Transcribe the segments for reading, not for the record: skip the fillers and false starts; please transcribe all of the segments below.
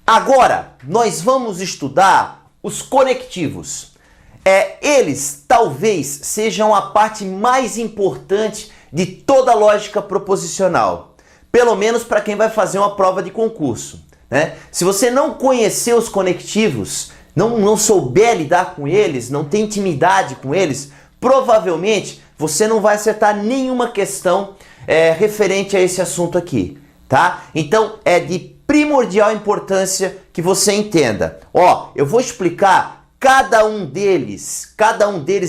Agora, nós vamos estudar os conectivos. Eles talvez sejam a parte mais importante de toda a lógica proposicional. Pelo menos para quem vai fazer uma prova de concurso, né? Se você não conhecer os conectivos, não souber lidar com eles, não tem intimidade com eles, provavelmente você não vai acertar nenhuma questão referente a esse assunto aqui, tá? Então é de primordial importância que você entenda. Eu vou explicar cada um deles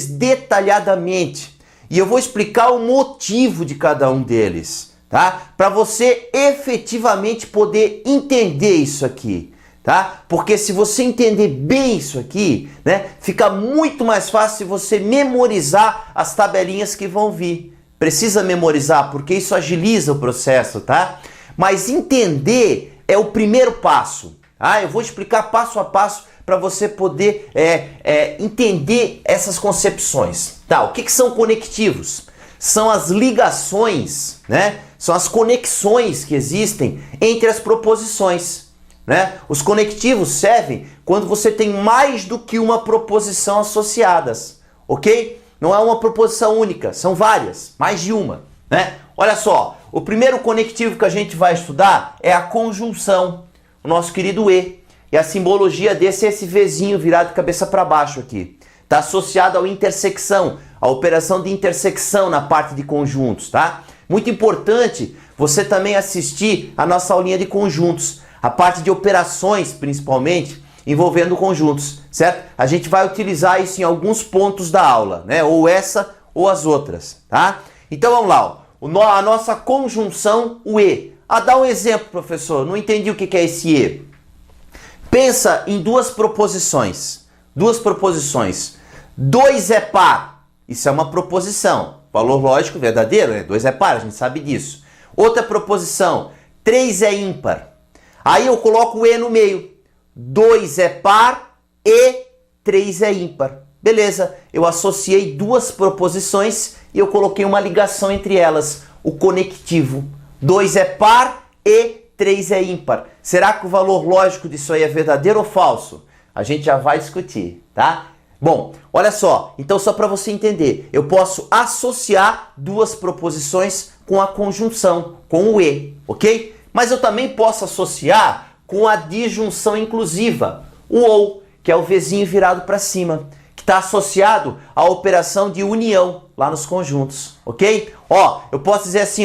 detalhadamente, e eu vou explicar o motivo de cada um deles, tá? Para você efetivamente poder entender isso aqui, tá? Porque se você entender bem isso aqui, né, fica muito mais fácil você memorizar as tabelinhas que vão vir. Precisa memorizar, porque isso agiliza o processo, tá? Mas entender é o primeiro passo. Eu vou explicar passo a passo para você poder entender essas concepções. Tá, o que são conectivos? São as ligações, né? São as conexões que existem entre as proposições, né? Os conectivos servem quando você tem mais do que uma proposição associadas, ok? Não é uma proposição única, são várias, mais de uma, né? Olha só, o primeiro conectivo que a gente vai estudar é a conjunção, o nosso querido E. E a simbologia desse é esse Vzinho virado de cabeça para baixo aqui. Está associado ao intersecção, a operação de intersecção na parte de conjuntos, tá? Muito importante você também assistir a nossa aulinha de conjuntos, a parte de operações principalmente, envolvendo conjuntos, certo? A gente vai utilizar isso em alguns pontos da aula, né? Ou essa ou as outras, tá? Então vamos lá, a nossa conjunção, o E. Dá um exemplo, professor, não entendi o que é esse E. Pensa em duas proposições. 2 é par, isso é uma proposição. Valor lógico verdadeiro, né? 2 é par, a gente sabe disso. Outra proposição, 3 é ímpar. Aí eu coloco o E no meio. 2 é par e 3 é ímpar. Beleza, eu associei duas proposições e eu coloquei uma ligação entre elas, o conectivo. 2 é par e 3 é ímpar. Será que o valor lógico disso aí é verdadeiro ou falso? A gente já vai discutir, tá? Bom, olha só, então só para você entender, eu posso associar duas proposições com a conjunção, com o E, ok? Mas eu também posso associar com a disjunção inclusiva, o OU, que é o Vzinho virado para cima, que está associado à operação de união lá nos conjuntos, ok? Eu posso dizer assim,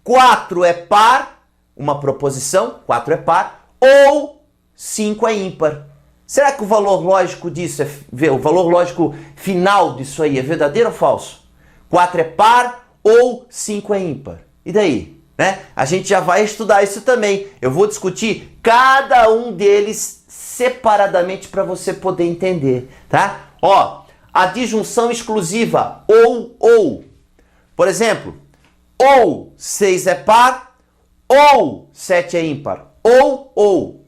4 é par, uma proposição, 4 é par, ou 5 é ímpar. Será que o valor lógico disso, o valor lógico final disso aí é verdadeiro ou falso? 4 é par ou 5 é ímpar? E daí? Né? A gente já vai estudar isso também. Eu vou discutir cada um deles separadamente para você poder entender, tá? A disjunção exclusiva, ou. Por exemplo, ou 6 é par, ou 7 é ímpar. Ou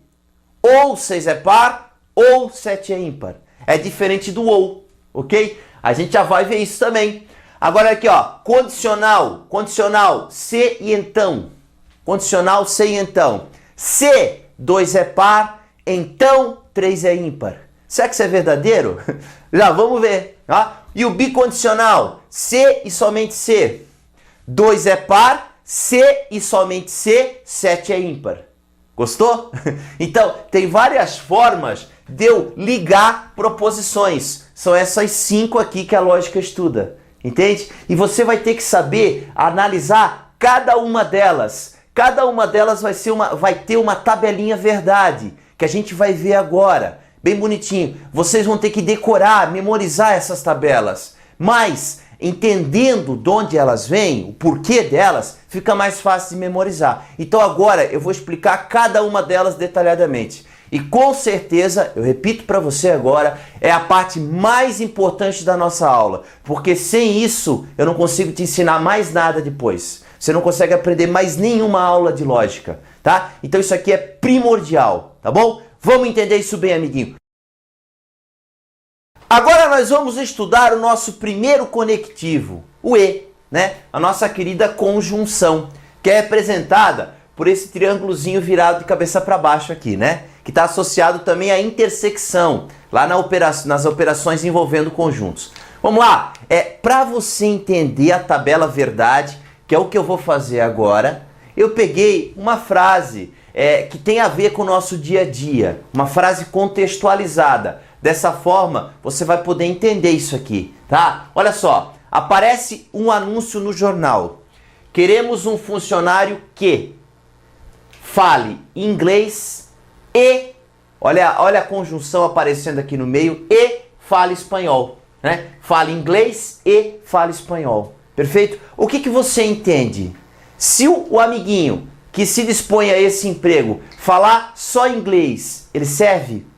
6 é par, ou 7 é ímpar. É diferente do ou, ok? A gente já vai ver isso também. Agora aqui, condicional, se e então. Condicional, se e então. Se 2 é par, então 3 é ímpar. Será que isso é verdadeiro? Já vamos ver. Tá? E o bicondicional, se e somente se. 2 é par, se e somente se, 7 é ímpar. Gostou? Então, tem várias formas de eu ligar proposições. São essas 5 aqui que a lógica estuda. Entende? E você vai ter que saber analisar cada uma delas. Cada uma delas vai ter uma tabelinha verdade, que a gente vai ver agora. Bem bonitinho. Vocês vão ter que decorar, memorizar essas tabelas. Mas, entendendo de onde elas vêm, o porquê delas, fica mais fácil de memorizar. Então agora eu vou explicar cada uma delas detalhadamente. E com certeza, eu repito para você agora, é a parte mais importante da nossa aula. Porque sem isso, eu não consigo te ensinar mais nada depois. Você não consegue aprender mais nenhuma aula de lógica, tá? Então isso aqui é primordial, tá bom? Vamos entender isso bem, amiguinho. Agora nós vamos estudar o nosso primeiro conectivo, o E, né? A nossa querida conjunção, que é representada por esse triângulozinho virado de cabeça para baixo aqui, né? que está associado também à intersecção, lá nas operações envolvendo conjuntos. Vamos lá, para você entender a tabela verdade, que é o que eu vou fazer agora, eu peguei uma frase que tem a ver com o nosso dia a dia, uma frase contextualizada. Dessa forma, você vai poder entender isso aqui, tá? Olha só, aparece um anúncio no jornal. Queremos um funcionário que fale inglês e, olha a conjunção aparecendo aqui no meio, e fale espanhol, né? Fale inglês e fale espanhol, perfeito? O que você entende? Se o amiguinho que se dispõe a esse emprego falar só inglês, ele serve?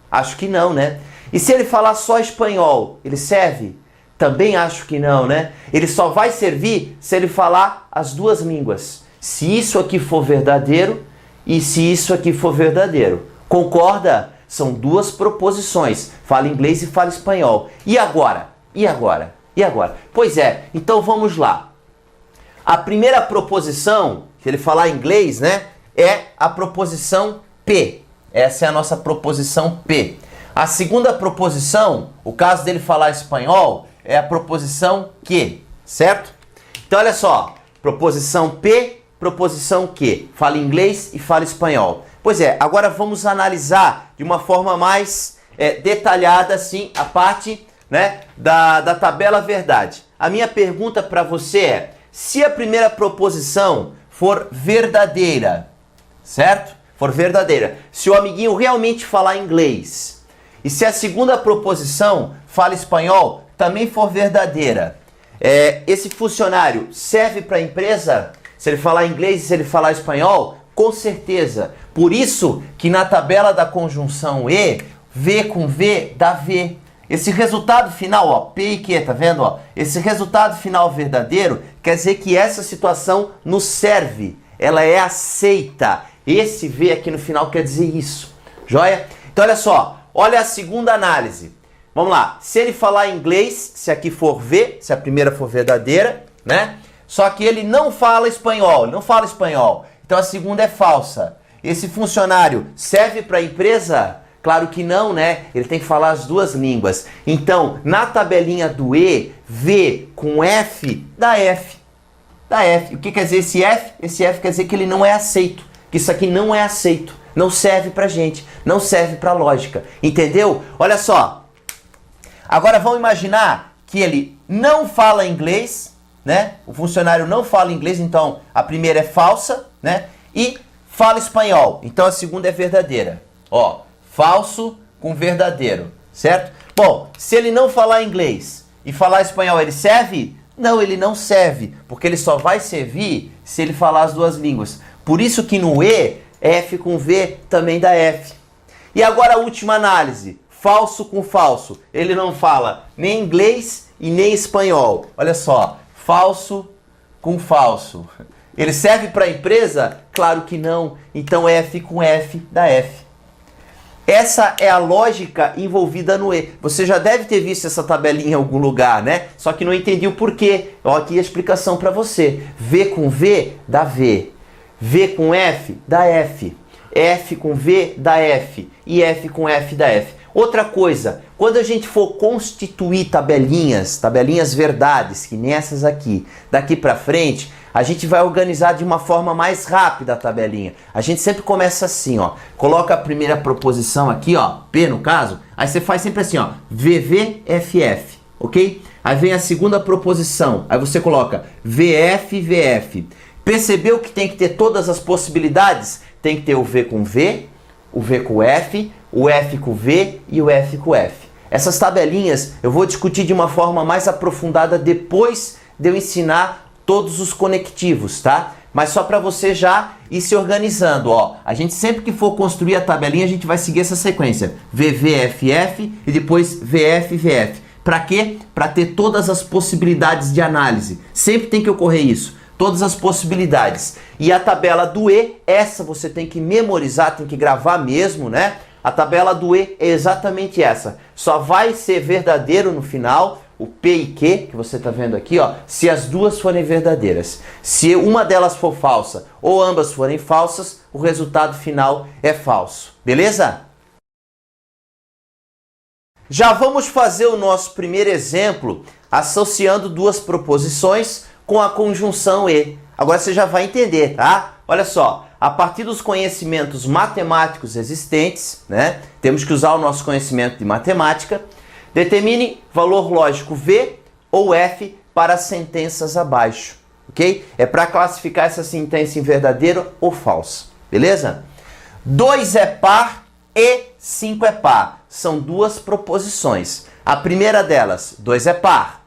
Acho que não, né? E se ele falar só espanhol, ele serve? Também acho que não, né? Ele só vai servir se ele falar as duas línguas. Se isso aqui for verdadeiro e se isso aqui for verdadeiro. Concorda? São duas proposições. Fala inglês e fala espanhol. E agora? E agora? E agora? Pois é, então vamos lá. A primeira proposição, se ele falar inglês, né? É a proposição P. Essa é a nossa proposição P. A segunda proposição, o caso dele falar espanhol, é a proposição que, certo? Então olha só, proposição P, proposição que. Fala inglês e fala espanhol. Pois é, agora vamos analisar de uma forma mais detalhada, assim, a parte, né, da tabela verdade. A minha pergunta para você é, se a primeira proposição for verdadeira, certo? For verdadeira, se o amiguinho realmente falar inglês, e se a segunda proposição fala espanhol, também for verdadeira, esse funcionário serve para a empresa? Se ele falar inglês e se ele falar espanhol? Com certeza. Por isso que na tabela da conjunção E, V com V dá V. Esse resultado final, ó, P e Q, tá vendo? Ó? Esse resultado final verdadeiro quer dizer que essa situação nos serve, ela é aceita. Esse V aqui no final quer dizer isso, joia? Então olha só, olha a segunda análise. Vamos lá, se ele falar inglês, se aqui for V, se a primeira for verdadeira, né? Só que ele não fala espanhol, então a segunda é falsa. Esse funcionário serve para a empresa? Claro que não, né? Ele tem que falar as duas línguas. Então, na tabelinha do E, V com F, dá F. Dá F. O que quer dizer esse F? Esse F quer dizer que ele não é aceito, que isso aqui não é aceito, não serve pra gente, não serve pra lógica, entendeu? Olha só. Agora vamos imaginar que ele não fala inglês, né? O funcionário não fala inglês, então a primeira é falsa, né? E fala espanhol, então a segunda é verdadeira. Ó, falso com verdadeiro, certo? Bom, se ele não falar inglês e falar espanhol, ele serve? Não, ele não serve, porque ele só vai servir se ele falar as duas línguas. Por isso que no E, F com V também dá F. E agora a última análise. Falso com falso. Ele não fala nem inglês e nem espanhol. Olha só, falso com falso. Ele serve para a empresa? Claro que não. Então F com F dá F. Essa é a lógica envolvida no E. Você já deve ter visto essa tabelinha em algum lugar, né? Só que não entendi o porquê. Ó, aqui a explicação para você. V com V dá V. V com F dá F. F com V dá F. E F com F dá F. Outra coisa, quando a gente for constituir tabelinhas verdades, que nem essas aqui, daqui para frente, a gente vai organizar de uma forma mais rápida a tabelinha. A gente sempre começa assim, ó. Coloca a primeira proposição aqui, ó, P no caso, aí você faz sempre assim, ó, VVFF, ok? Aí vem a segunda proposição, aí você coloca VFVF. Percebeu que tem que ter todas as possibilidades? Tem que ter o V com V, o V com F, o F com V e o F com F. Essas tabelinhas eu vou discutir de uma forma mais aprofundada depois de eu ensinar todos os conectivos, tá? Mas só para você já ir se organizando, ó. A gente sempre que for construir a tabelinha, a gente vai seguir essa sequência. VVFF e depois VFVF. Para quê? Para ter todas as possibilidades de análise. Sempre tem que ocorrer isso. Todas as possibilidades. E a tabela do E, essa você tem que memorizar, tem que gravar mesmo, né? A tabela do E é exatamente essa. Só vai ser verdadeiro no final o P e Q, que você está vendo aqui, ó, se as duas forem verdadeiras. Se uma delas for falsa ou ambas forem falsas, o resultado final é falso. Beleza? Já vamos fazer o nosso primeiro exemplo associando duas proposições com a conjunção e. Agora você já vai entender, tá? Olha só, a partir dos conhecimentos matemáticos existentes, né? Temos que usar o nosso conhecimento de matemática. Determine valor lógico V ou F para as sentenças abaixo, ok? É para classificar essa sentença em verdadeiro ou falso, beleza? 2 é par e 5 é par. São duas proposições. A primeira delas, 2 é par.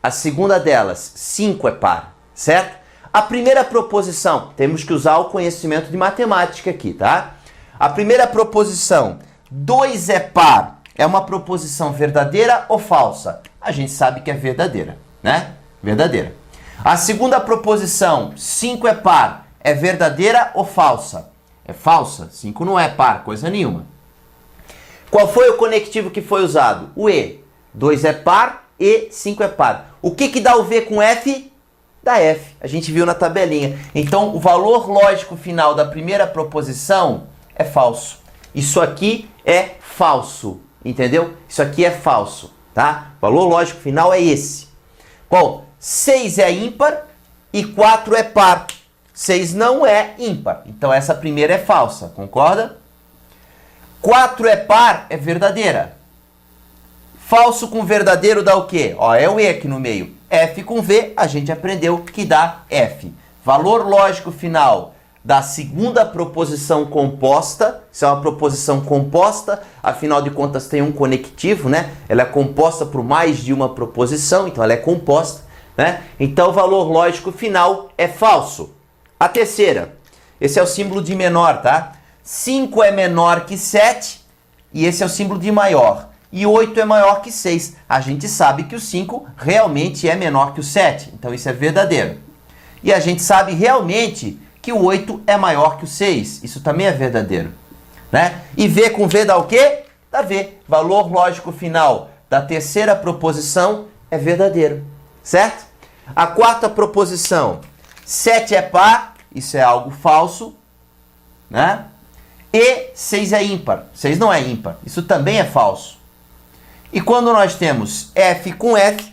A segunda delas, 5 é par, certo? A primeira proposição, temos que usar o conhecimento de matemática aqui, tá? A primeira proposição, 2 é par, é uma proposição verdadeira ou falsa? A gente sabe que é verdadeira, né? Verdadeira. A segunda proposição, 5 é par, é verdadeira ou falsa? É falsa. 5 não é par, coisa nenhuma. Qual foi o conectivo que foi usado? O E. 2 é par e 5 é par. O que dá o V com F? Dá F. A gente viu na tabelinha. Então, o valor lógico final da primeira proposição é falso. Isso aqui é falso. Entendeu? Isso aqui é falso, tá? O valor lógico final é esse. Bom, 6 é ímpar e 4 é par. 6 não é ímpar. Então essa primeira é falsa, concorda? 4 é par, é verdadeira. Falso com verdadeiro dá o quê? Ó, é o E aqui no meio. F com V, a gente aprendeu que dá F. Valor lógico final da segunda proposição composta, isso é uma proposição composta, afinal de contas tem um conectivo, né? Ela é composta por mais de uma proposição, então ela é composta, né? Então o valor lógico final é falso. A terceira, esse é o símbolo de menor, tá? 5 é menor que 7 e esse é o símbolo de maior. E 8 é maior que 6. A gente sabe que o 5 realmente é menor que o 7, então isso é verdadeiro. E a gente sabe realmente que o 8 é maior que o 6. Isso também é verdadeiro, né? E V com V dá o quê? Dá V. Valor lógico final da terceira proposição é verdadeiro, certo? A quarta proposição, 7 é par, isso é algo falso, né? E 6 é ímpar. 6 não é ímpar. Isso também é falso. E quando nós temos F com F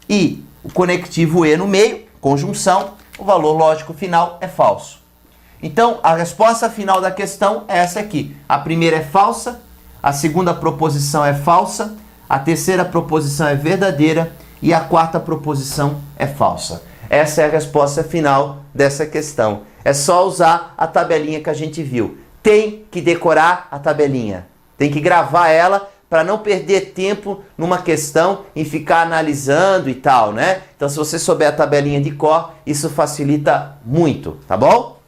e o conectivo E no meio, conjunção, o valor lógico final é falso. Então, a resposta final da questão é essa aqui. A primeira é falsa, a segunda proposição é falsa, a terceira proposição é verdadeira e a quarta proposição é falsa. Essa é a resposta final dessa questão. É só usar a tabelinha que a gente viu. Tem que decorar a tabelinha. Tem que gravar ela para não perder tempo numa questão em ficar analisando e tal, né? Então, se você souber a tabelinha de cor, isso facilita muito, tá bom?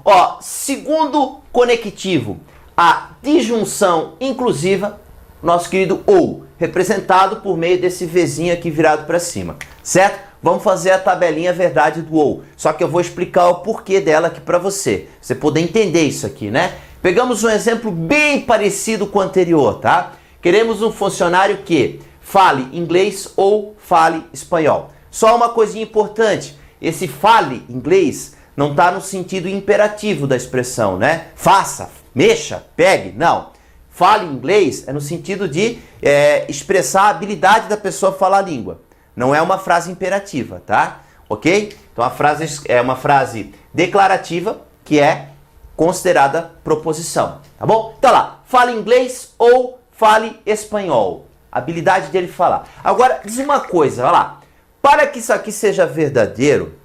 Ó, segundo conectivo, a disjunção inclusiva, nosso querido OU, representado por meio desse Vzinho aqui virado para cima, certo? Vamos fazer a tabelinha verdade do OU, só que eu vou explicar o porquê dela aqui para você poder entender isso aqui, né? Pegamos um exemplo bem parecido com o anterior, tá? Queremos um funcionário que fale inglês ou fale espanhol. Só uma coisinha importante, esse fale inglês não está no sentido imperativo da expressão, né? Faça, mexa, pegue, não. Fale inglês é no sentido de expressar a habilidade da pessoa falar a língua. Não é uma frase imperativa, tá? Ok? Então a frase é uma frase declarativa que é considerada proposição, tá bom? Então lá, fale inglês ou fale espanhol. Habilidade dele falar. Agora, diz uma coisa, olha lá. Para que isso aqui seja verdadeiro,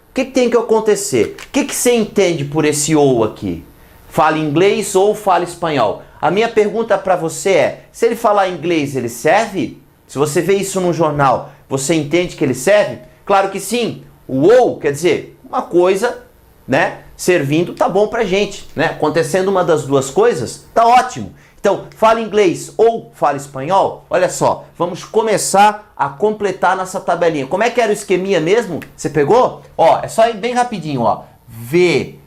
o que tem que acontecer? O que você entende por esse ou aqui? Fale inglês ou fale espanhol? A minha pergunta para você é, se ele falar inglês, ele serve? Se você vê isso no jornal, você entende que ele serve? Claro que sim. O ou quer dizer uma coisa, né? Servindo tá bom pra gente, né? Acontecendo uma das duas coisas, tá ótimo. Então, fale inglês ou fale espanhol. Olha só, vamos começar a completar nossa tabelinha. Como é que era o esqueminha mesmo? Você pegou? Ó, é só ir bem rapidinho, ó. V,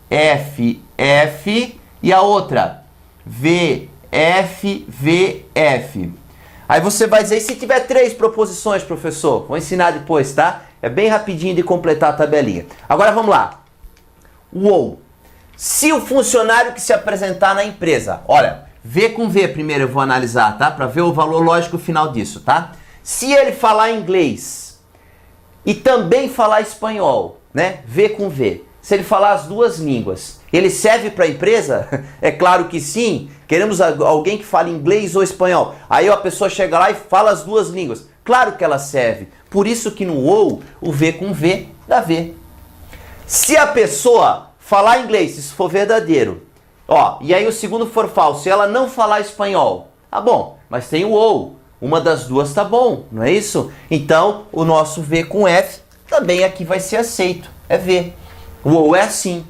F, F e a outra. V, F, V, F. Aí você vai dizer, e se tiver 3 proposições, professor? Vou ensinar depois, tá? É bem rapidinho de completar a tabelinha. Agora vamos lá. UOL. Se o funcionário que se apresentar na empresa, olha, V com V primeiro eu vou analisar, tá? Para ver o valor lógico final disso, tá? Se ele falar inglês e também falar espanhol, né? V com V. Se ele falar as duas línguas, ele serve para a empresa? É claro que sim. Queremos alguém que fale inglês ou espanhol. Aí a pessoa chega lá e fala as duas línguas. Claro que ela serve. Por isso que no OU, o V com V dá V. Se a pessoa falar inglês, se isso for verdadeiro, ó, e aí o segundo for falso, se ela não falar espanhol, tá bom, mas tem o OU. Uma das duas tá bom, não é isso? Então, o nosso V com F também aqui vai ser aceito. É V. O OU é assim.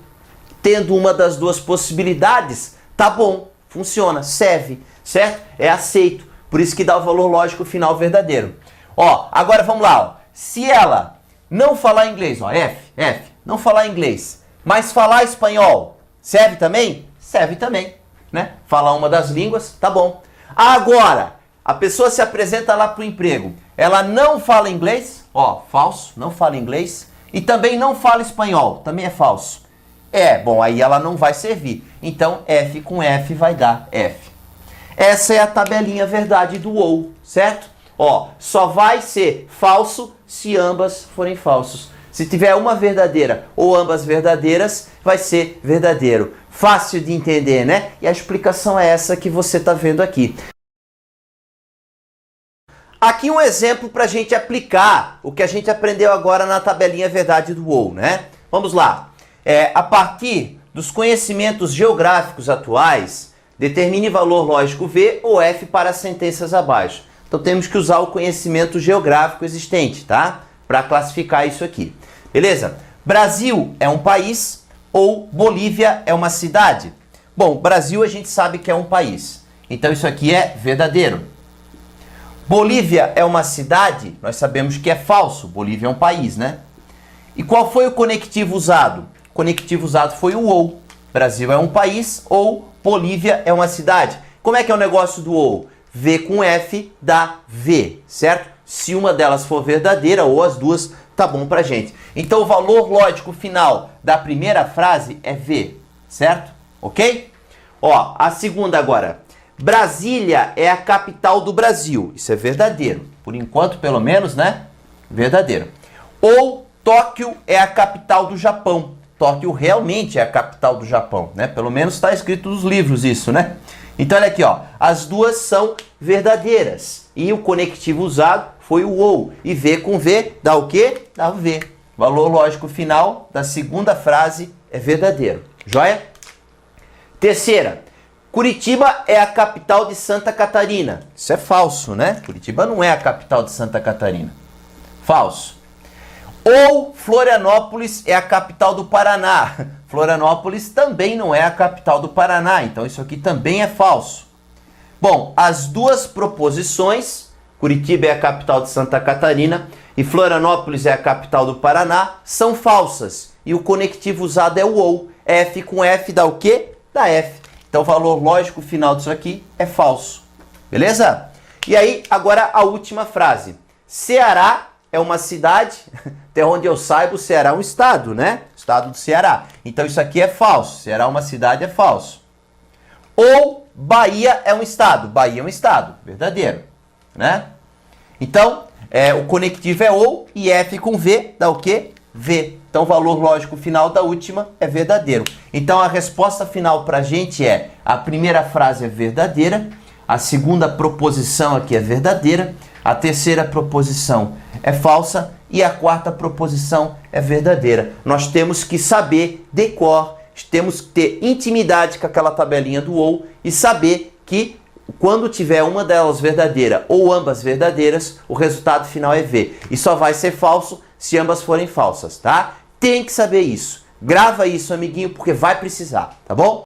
Tendo uma das duas possibilidades, tá bom, funciona, serve, certo? É aceito. Por isso que dá o valor lógico final verdadeiro. Ó, agora vamos lá, ó. Se ela não falar inglês, ó, F, não falar inglês, mas falar espanhol, serve também? Serve também, né? Falar uma das línguas, tá bom. Agora, a pessoa se apresenta lá para o emprego, ela não fala inglês, ó, falso, não fala inglês, e também não fala espanhol, também é falso. Bom, aí ela não vai servir. Então, F com F vai dar F. Essa é a tabelinha verdade do OU, certo? Ó, só vai ser falso se ambas forem falsos. Se tiver uma verdadeira ou ambas verdadeiras, vai ser verdadeiro. Fácil de entender, né? E a explicação é essa que você está vendo aqui. Aqui um exemplo para a gente aplicar o que a gente aprendeu agora na tabelinha verdade do OU, né? Vamos lá. A partir dos conhecimentos geográficos atuais, determine valor lógico V ou F para as sentenças abaixo. Então temos que usar o conhecimento geográfico existente, tá? Para classificar isso aqui. Beleza? Brasil é um país ou Bolívia é uma cidade? Bom, Brasil a gente sabe que é um país. Então isso aqui é verdadeiro. Bolívia é uma cidade? Nós sabemos que é falso. Bolívia é um país, né? E qual foi o conectivo usado? O conectivo usado foi o OU. Brasil é um país ou Bolívia é uma cidade. Como é que é o negócio do OU? V com F dá V, certo? Se uma delas for verdadeira ou as duas, tá bom pra gente. Então o valor lógico final da primeira frase é V, certo? Ok? Ó, a segunda agora. Brasília é a capital do Brasil. Isso é verdadeiro. Por enquanto, pelo menos, né? Verdadeiro. Ou Tóquio é a capital do Japão. Tóquio realmente é a capital do Japão, né? Pelo menos está escrito nos livros isso, né? Então, olha aqui, ó. As duas são verdadeiras. E o conectivo usado foi o OU. E V com V dá o quê? Dá o V. Valor lógico final da segunda frase é verdadeiro. Joia? Terceira. Curitiba é a capital de Santa Catarina. Isso é falso, né? Curitiba não é a capital de Santa Catarina. Falso. Ou Florianópolis é a capital do Paraná. Florianópolis também não é a capital do Paraná, então isso aqui também é falso. Bom, as duas proposições, Curitiba é a capital de Santa Catarina e Florianópolis é a capital do Paraná, são falsas. E o conectivo usado é o OU. F com F dá o quê? Dá F. Então o valor lógico final disso aqui é falso. Beleza? E aí, agora a última frase. Ceará é uma cidade, até onde eu saiba, o Ceará é um estado, né? Estado do Ceará. Então isso aqui é falso. Ceará é uma cidade, é falso. Ou Bahia é um estado. Bahia é um estado. Verdadeiro, né? Então, o conectivo é ou e F com V dá o quê? V. Então o valor lógico final da última é verdadeiro. Então a resposta final para a gente é: a primeira frase é verdadeira, a segunda proposição aqui é verdadeira, a terceira proposição é falsa e a quarta proposição é verdadeira. Nós temos que saber de cor, temos que ter intimidade com aquela tabelinha do OU e saber que quando tiver uma delas verdadeira ou ambas verdadeiras, o resultado final é V. E só vai ser falso se ambas forem falsas, tá? Tem que saber isso. Grava isso, amiguinho, porque vai precisar, tá bom?